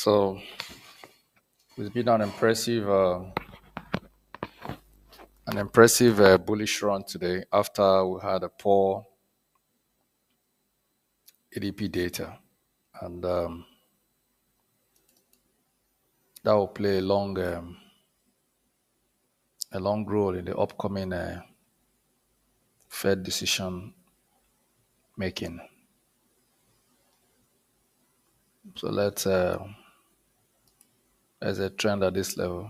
So it's been an impressive bullish run today after we had a poor ADP data, and that will play a long role in the upcoming Fed decision making. So let's a trend at this level.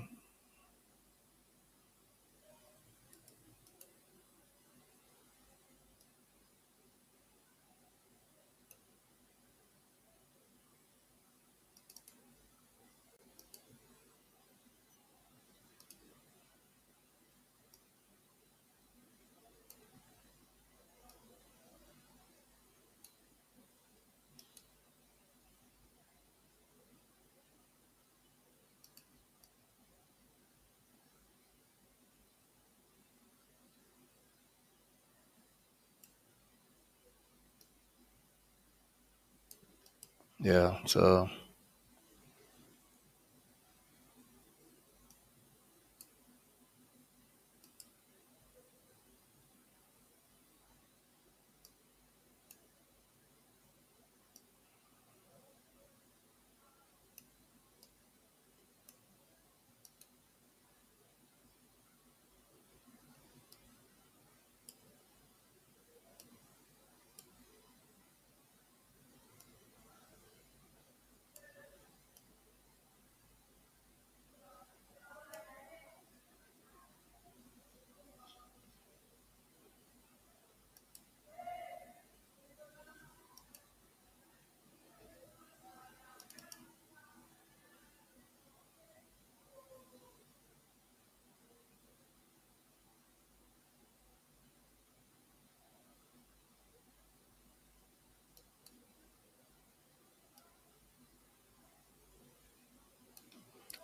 Yeah.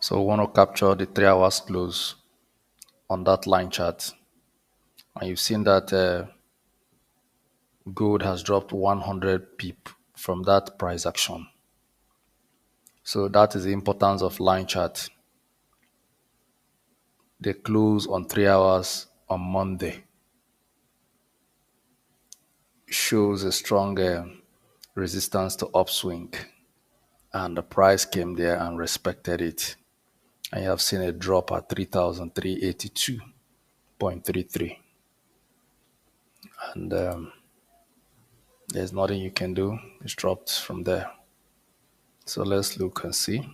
So we want to capture the 3 hours close on that line chart, and you've seen that gold has dropped 100 pip from that price action. So that is the importance of line chart. They close on 3 hours on Monday. Shows a strong resistance to upswing, and the price came there and respected it. And you have seen a drop at 3,382.33. And there's nothing you can do. It's dropped from there. So let's look and see.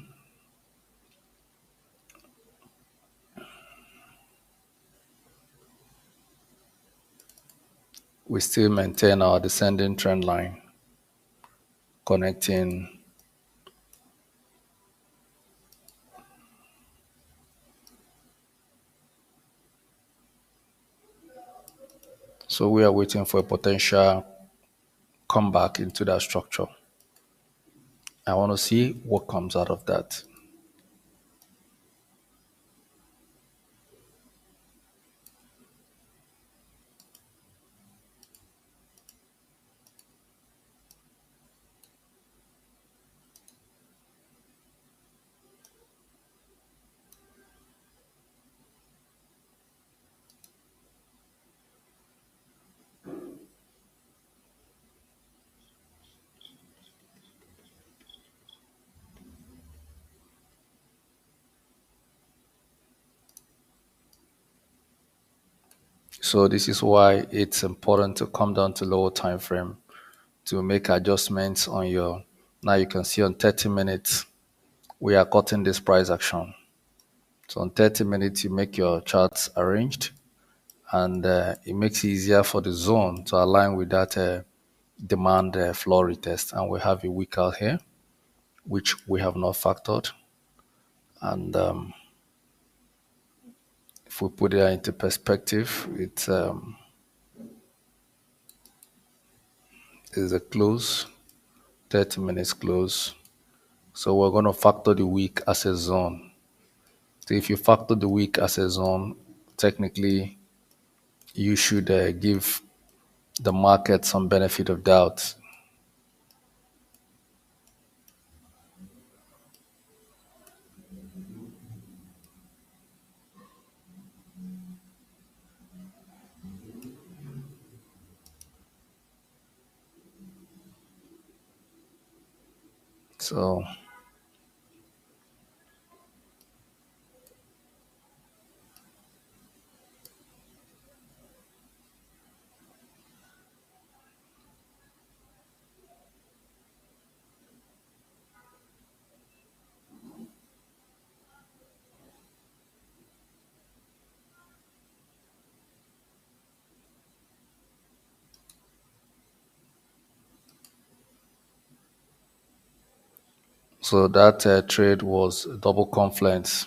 We still maintain our descending trend line, connecting so we are waiting for a potential comeback into that structure. I want to see what comes out of that. So this is why it's important to come down to lower time frame to make adjustments on your. Now you can see on 30 minutes we are cutting this price action. So on 30 minutes you make your charts arranged, and it makes it easier for the zone to align with that demand floor retest. And we have a week out here, which we have not factored. And if we put it into perspective, it is a close, 30 minutes close. So we're going to factor the week as a zone. So if you factor the week as a zone, technically you should give the market some benefit of doubt. So that trade was double confluence,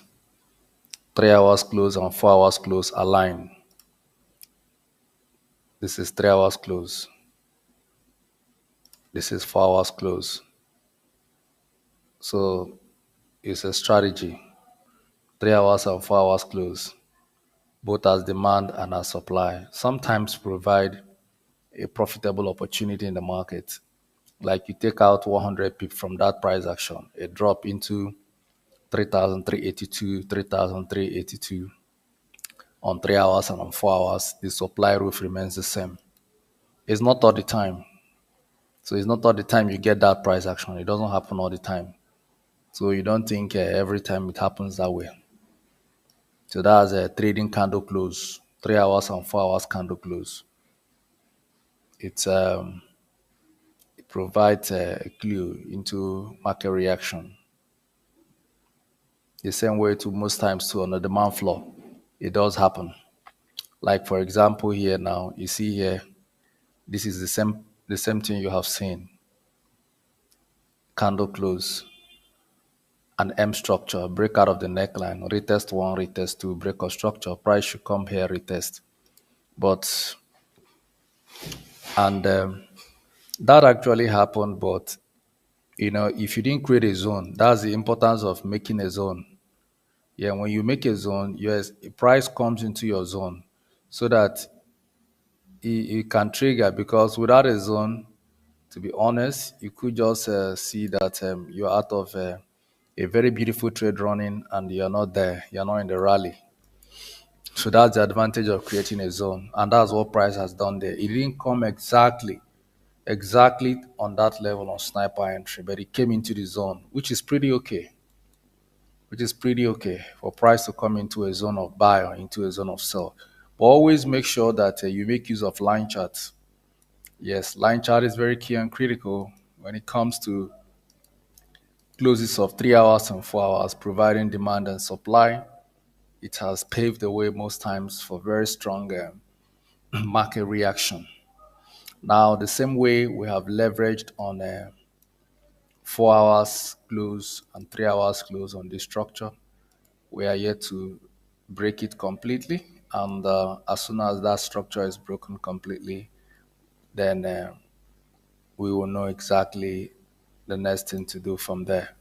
3 hours close and 4 hours close align. This is 3 hours close. This is 4 hours close. So it's a strategy. 3 hours and 4 hours close, both as demand and as supply, sometimes provide a profitable opportunity in the market. Like you take out 100 pips from that price action, a drop into 3,382, 3,382 on 3 hours and on 4 hours, the supply roof remains the same. It's not all the time. So it's not all the time you get that price action. It doesn't happen all the time. So you don't think every time it happens that way. So that's a trading candle close, 3 hours and 4 hours candle close. It provides a clue into market reaction. The same way to most times to on the demand floor, it does happen. Like for example, here now you see here, this is the same thing you have seen. Candle close, an M structure, break out of the neckline, retest one, retest two, break of structure, price should come here, retest. But and that actually happened, but if you didn't create a zone, that's the importance of making a zone. Yeah, when you make a zone, yes, a price comes into your zone so that it can trigger, because without a zone, to be honest, you could just see that you're out of a very beautiful trade running and you're not there, you're not in the rally. So that's the advantage of creating a zone. And that's what price has done there. It didn't come exactly on that level on sniper entry, but it came into the zone, which is pretty okay. Which is pretty okay for price to come into a zone of buy or into a zone of sell. But always make sure that you make use of line charts. Yes, line chart is very key and critical when it comes to closes of 3 hours and 4 hours, providing demand and supply. It has paved the way most times for very strong market reaction. Now, the same way we have leveraged on 4 hours close and 3 hours close on this structure, we are yet to break it completely. And as soon as that structure is broken completely, then we will know exactly the next thing to do from there.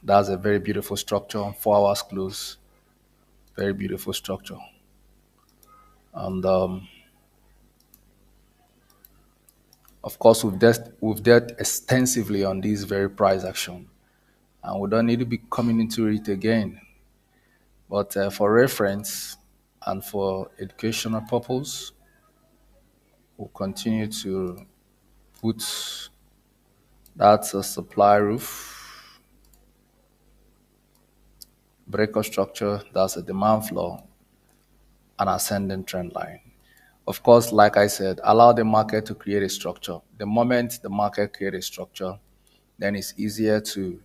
That's a very beautiful structure, 4 hours close, very beautiful structure. And of course, we've dealt extensively on this very price action, and we don't need to be coming into it again. But for reference and for educational purpose, we'll continue to put that's a supply roof, breaker structure, that's a demand floor, an ascending trend line. Of course, like I said, allow the market to create a structure. The moment the market creates a structure, then it's easier to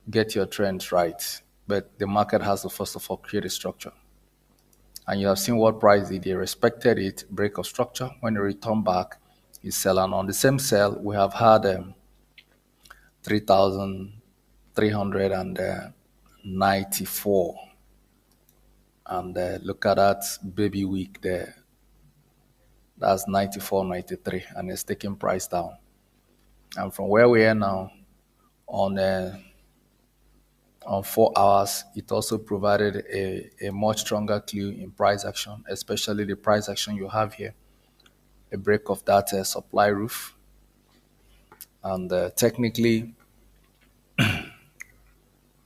get your trends right. But the market has to first of all create a structure. And you have seen what price did. They respected it, break of structure. When they return back, it's sell. And on the same sell, we have had 3,394. And look at that baby week there. That's 94, 93, and it's taking price down. And from where we are now on 4 hours, it also provided a much stronger clue in price action, especially the price action you have here, a break of that supply roof. And technically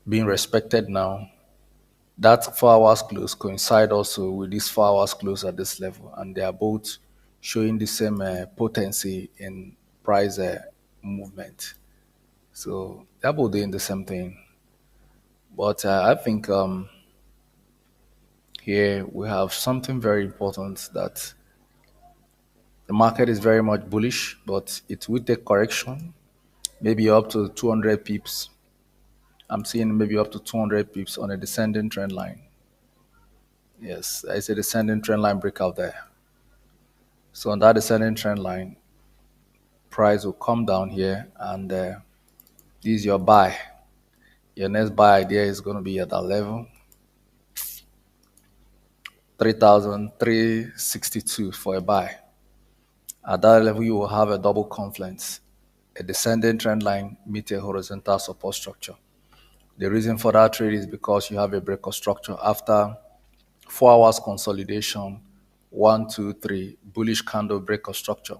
being respected now, that 4 hours close coincide also with this 4 hours close at this level, and they are both showing the same potency in price movement. So they're both doing the same thing. But I think here we have something very important, that the market is very much bullish, but it will take correction, maybe up to 200 pips. I'm seeing maybe up to 200 pips on a descending trend line. Yes, I see a descending trend line breakout there. So on that descending trend line, price will come down here, and this is your buy. Your next buy idea is going to be at that level, 3,362 for a buy. At that level, you will have a double confluence, a descending trend line meet a horizontal support structure. The reason for that trade is because you have a break of structure after 4 hours consolidation, 1, 2, 3, bullish candle break of structure.